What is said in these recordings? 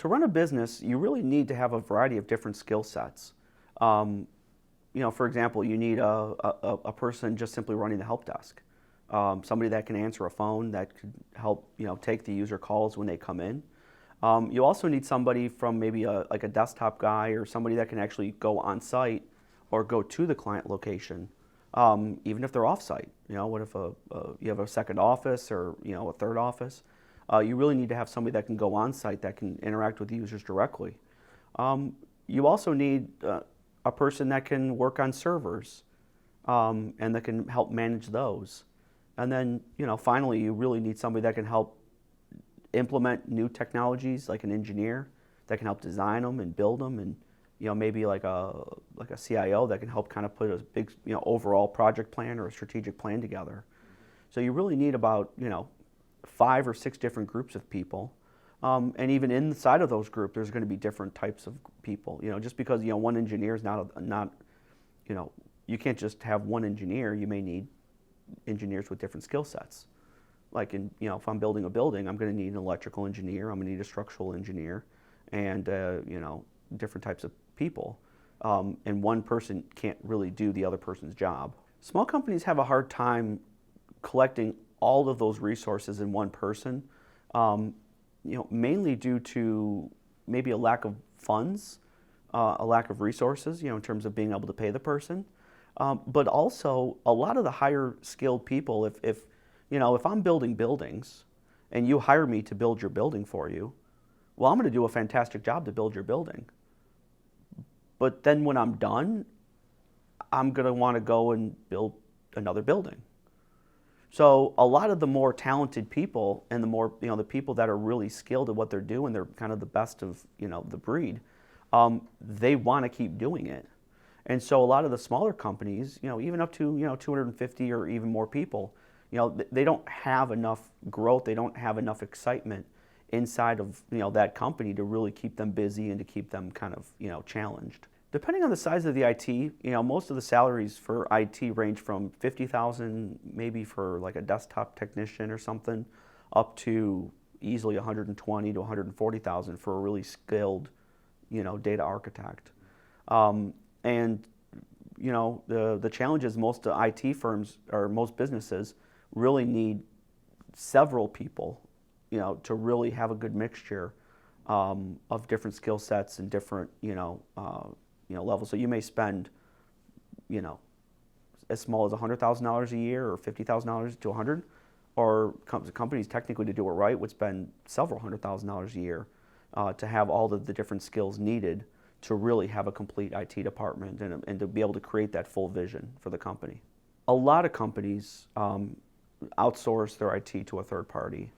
To run a business, you really need to have a variety of different skill sets. Um, for example, you need a person just simply running the help desk, somebody that can answer a phone, that could help take the user calls when they come in. You also need somebody from maybe like a desktop guy or somebody that can actually go on site or go to the client location, even if they're off site. What if you have a second office or a third office? You really need to have somebody that can go on site that can interact with the users directly. You also need a person that can work on servers and that can help manage those. And then, finally, you really need somebody that can help implement new technologies, like an engineer that can help design them and build them, and maybe like a CIO that can help kind of put a big overall project plan or a strategic plan together. So you really need about 5 or 6 different groups of people, and even inside of those groups, there's going to be different types of people. Just because one engineer is not you can't just have one engineer. You may need engineers with different skill sets. Like if I'm building a building, I'm going to need an electrical engineer, I'm going to need a structural engineer, and different types of people. And one person can't really do the other person's job. Small companies have a hard time collecting all of those resources in one person, mainly due to maybe a lack of funds, a lack of resources, in terms of being able to pay the person. But also a lot of the higher skilled people, if I'm building buildings and you hire me to build your building for you, well, I'm going to do a fantastic job to build your building. But then when I'm done, I'm going to want to go and build another building. So a lot of the more talented people and the more, the people that are really skilled at what they're doing, they're kind of the best of, the breed, they want to keep doing it. And so a lot of the smaller companies, even up to, 250 or even more people, they don't have enough growth, they don't have enough excitement inside of that company to really keep them busy and to keep them kind of challenged. Depending on the size of the IT, most of the salaries for IT range from 50,000 maybe for like a desktop technician or something, up to easily 120 to 140,000 for a really skilled data architect. And the challenge is most IT firms or most businesses really need several people, to really have a good mixture of different skill sets and different, levels. So you may spend, as small as $100,000 a year or $50,000 to 100, or companies technically to do it right would spend several $100,000 a year to have all of the different skills needed to really have a complete IT department and to be able to create that full vision for the company. A lot of companies outsource their IT to a third party.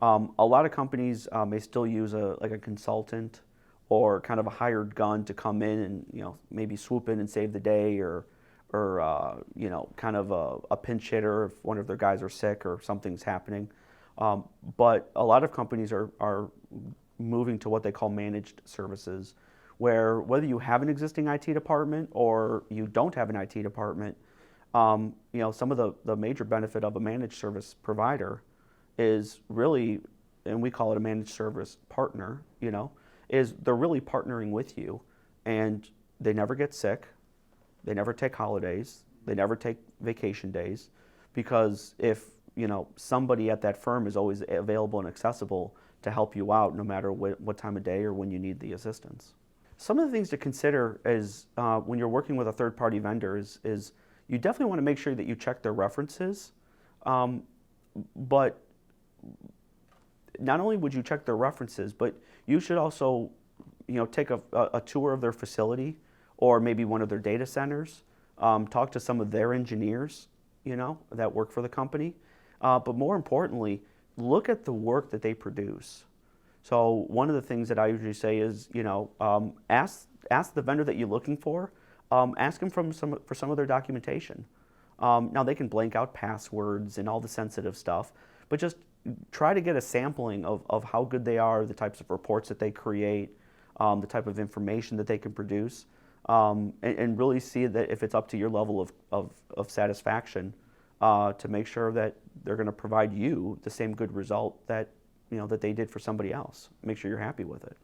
A lot of companies may still use a consultant or kind of a hired gun to come in and maybe swoop in and save the day, or kind of a pinch hitter if one of their guys are sick or something's happening. But a lot of companies are moving to what they call managed services, where whether you have an existing IT department or you don't have an IT department, some of the major benefit of a managed service provider is really, and we call it a managed service partner, is they're really partnering with you, and they never get sick, they never take holidays, they never take vacation days, because if somebody at that firm is always available and accessible to help you out no matter what time of day or when you need the assistance. Some of the things to consider is when you're working with a third-party vendor is you definitely want to make sure that you check their references, but not only would you check their references, but you should also take a tour of their facility or maybe one of their data centers, talk to some of their engineers that work for the company, but more importantly, look at the work that they produce. So one of the things that I usually say is, ask the vendor that you're looking for, ask them for some of their documentation. Now they can blank out passwords and all the sensitive stuff, but just try to get a sampling of how good they are, the types of reports that they create, the type of information that they can produce, and really see that if it's up to your level of satisfaction, to make sure that they're going to provide you the same good result that that they did for somebody else. Make sure you're happy with it.